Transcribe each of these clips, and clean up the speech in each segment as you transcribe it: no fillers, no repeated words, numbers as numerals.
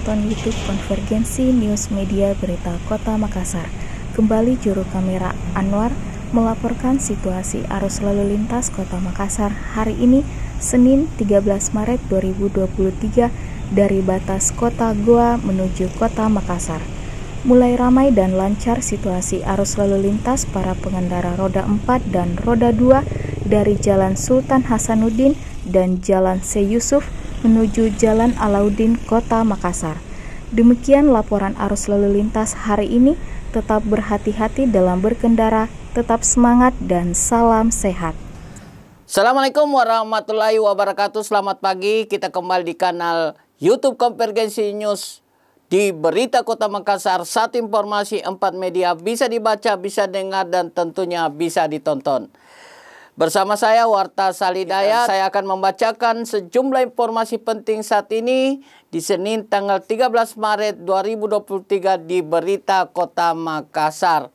menonton YouTube Konvergensi News Media Berita Kota Makassar. Kembali juru kamera Anwar melaporkan situasi arus lalu lintas Kota Makassar hari ini, Senin 13 Maret 2023 dari batas Kota Goa menuju Kota Makassar. Mulai ramai dan lancar situasi arus lalu lintas para pengendara roda 4 dan roda 2 dari Jalan Sultan Hasanuddin dan Jalan C. Yusuf menuju Jalan Alauddin Kota Makassar. Demikian laporan arus lalu lintas hari ini. Tetap berhati-hati dalam berkendara, tetap semangat dan salam sehat. Assalamualaikum warahmatullahi wabarakatuh. Selamat pagi, kita kembali di kanal YouTube Konvergensi News di Berita Kota Makassar. Satu informasi, 4 media, bisa dibaca, bisa dengar, dan tentunya bisa ditonton. Bersama saya Warta Salidaya, saya akan membacakan sejumlah informasi penting saat ini di Senin tanggal 13 Maret 2023 di Berita Kota Makassar.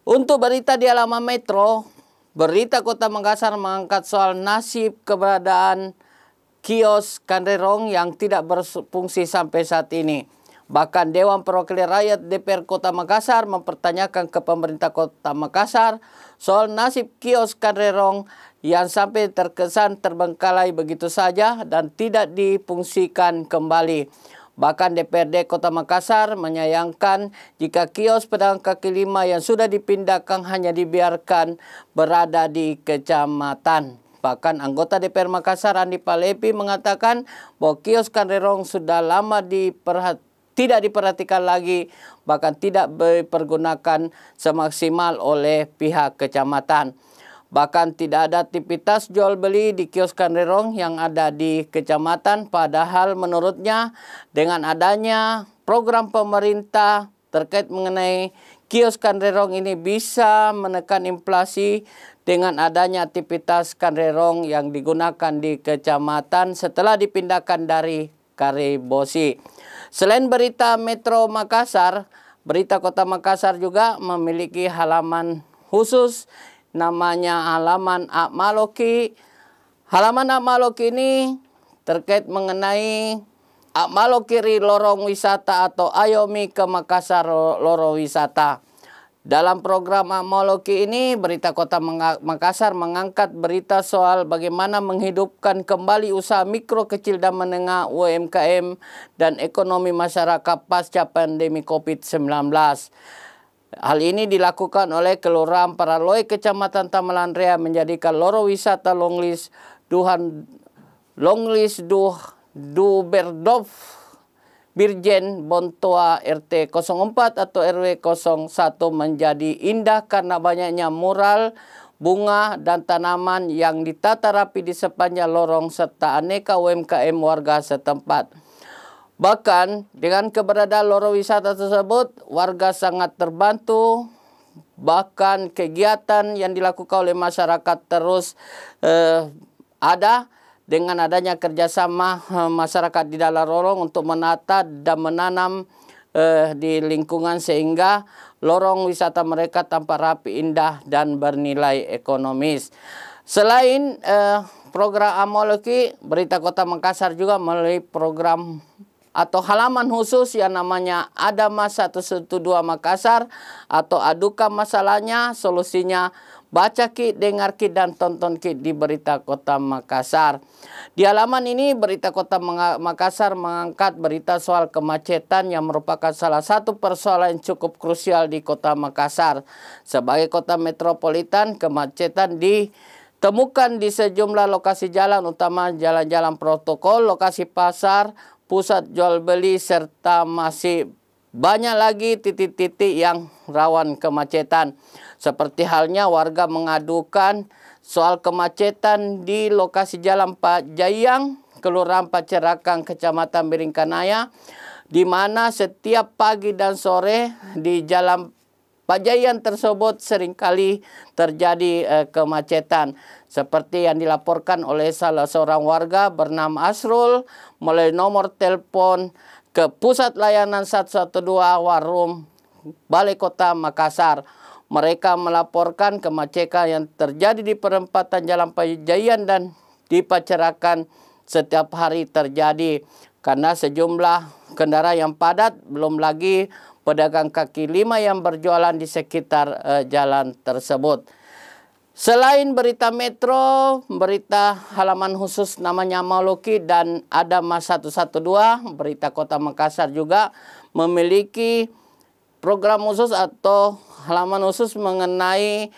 Untuk berita di halaman Metro, Berita Kota Makassar mengangkat soal nasib keberadaan kios Kanderong yang tidak berfungsi sampai saat ini. Bahkan Dewan Perwakilan Rakyat DPR Kota Makassar mempertanyakan ke pemerintah Kota Makassar soal nasib kios Kanderong yang sampai terkesan terbengkalai begitu saja dan tidak difungsikan kembali. Bahkan DPRD Kota Makassar menyayangkan jika kios pedagang kaki lima yang sudah dipindahkan hanya dibiarkan berada di kecamatan. Bahkan anggota DPR Makassar Andi Palepi mengatakan bahwa kios Kanderong sudah lama tidak diperhatikan lagi, bahkan tidak dipergunakan semaksimal oleh pihak kecamatan. Bahkan tidak ada aktivitas jual beli di kios Kanderong yang ada di kecamatan, padahal menurutnya dengan adanya program pemerintah terkait mengenai kios Kanderong ini bisa menekan inflasi dengan adanya aktivitas Kanderong yang digunakan di kecamatan setelah dipindahkan dari Karibosi. Selain berita Metro Makassar, Berita Kota Makassar juga memiliki halaman khusus namanya halaman Akmaloki. Halaman Akmaloki ini terkait mengenai Akmalokiri Lorong Wisata atau Ayomi ke Makassar Lorong Wisata. Dalam program Akmaloki ini, Berita Kota Makassar mengangkat berita soal bagaimana menghidupkan kembali usaha mikro, kecil, dan menengah UMKM dan ekonomi masyarakat pasca pandemi COVID-19. Hal ini dilakukan oleh Kelurahan Paraloy, Kecamatan Tamalan Rea, menjadikan lorong wisata Longlis du Berdov Birjen Bontoa RT 04 atau RW 01 menjadi indah karena banyaknya mural, bunga, dan tanaman yang ditata rapi di sepanjang lorong serta aneka UMKM warga setempat. Bahkan dengan keberadaan lorong wisata tersebut, warga sangat terbantu. Bahkan kegiatan yang dilakukan oleh masyarakat terus ada. Dengan adanya kerjasama masyarakat di dalam lorong untuk menata dan menanam di lingkungan sehingga lorong wisata mereka tampak rapi, indah, dan bernilai ekonomis. Selain program Akmaloki, Berita Kota Makassar juga melalui program atau halaman khusus yang namanya Adamas 112 Makassar atau adukan masalahnya, solusinya, baca Ki, dengar Ki, dan tonton Ki di Berita Kota Makassar. Di halaman ini Berita Kota Makassar mengangkat berita soal kemacetan yang merupakan salah satu persoalan yang cukup krusial di Kota Makassar. Sebagai kota metropolitan, kemacetan ditemukan di sejumlah lokasi jalan, utama jalan-jalan protokol, lokasi pasar, pusat jual beli, serta masih banyak lagi titik-titik yang rawan kemacetan. Seperti halnya warga mengadukan soal kemacetan di lokasi Jalan Pak Jayang, Kelurahan Pacerakang, Kecamatan Biringkanaya, di mana setiap pagi dan sore di Jalan Pak Jayang tersebut seringkali terjadi kemacetan. Seperti yang dilaporkan oleh salah seorang warga bernama Asrul melalui nomor telepon ke Pusat Layanan 112 Warum Balai Kota Makassar. Mereka melaporkan kemacetan yang terjadi di perempatan Jalan Pajayan dan di Pacerakan setiap hari terjadi. karena sejumlah kendaraan yang padat, belum lagi pedagang kaki lima yang berjualan di sekitar jalan tersebut. Selain berita Metro, berita halaman khusus namanya Mauluki dan ada Mas 112, berita Kota Makassar juga memiliki program khusus atau halaman khusus mengenai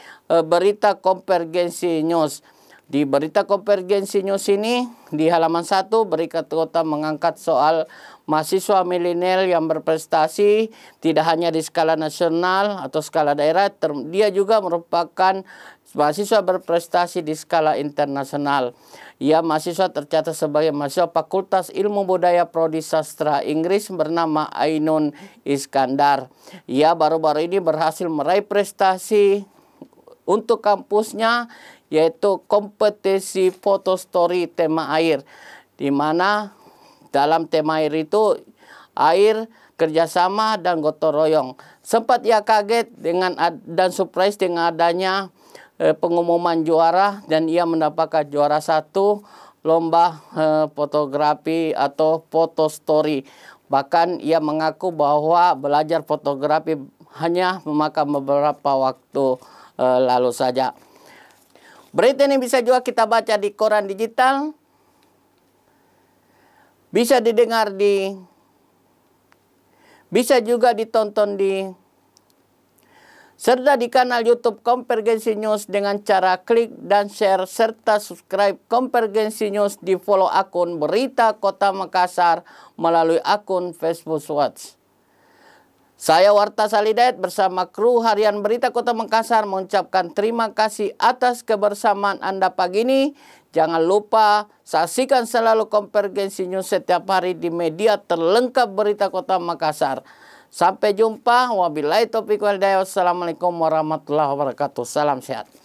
berita Konvergensi News. Di berita Konvergensi News ini, di halaman 1, berita Kota mengangkat soal mahasiswa milenial yang berprestasi tidak hanya di skala nasional atau skala daerah, dia juga merupakan mahasiswa berprestasi di skala internasional. Ia mahasiswa tercatat sebagai mahasiswa Fakultas Ilmu Budaya Prodi Sastra Inggris bernama Ainun Iskandar. Ia baru-baru ini berhasil meraih prestasi untuk kampusnya, yaitu kompetisi foto story tema air, di mana dalam tema air itu air, kerjasama, dan gotong royong. Sempat ia kaget dan surprise dengan adanya pengumuman juara, dan ia mendapatkan juara 1 lomba fotografi atau foto story. Bahkan ia mengaku bahwa belajar fotografi hanya memakan beberapa waktu lalu saja. Berita ini bisa juga kita baca di koran digital, bisa didengar bisa juga ditonton serta di kanal YouTube Konvergensi News dengan cara klik dan share serta subscribe Konvergensi News, di follow akun Berita Kota Makassar melalui akun Facebook Watch. Saya Warta Salidayat bersama kru harian Berita Kota Makassar mengucapkan terima kasih atas kebersamaan Anda pagi ini. Jangan lupa saksikan selalu Konvergensi News setiap hari di media terlengkap Berita Kota Makassar. Sampai jumpa. Wabillahi taufiq wal hidayah. Wassalamualaikum warahmatullahi wabarakatuh. Salam sehat.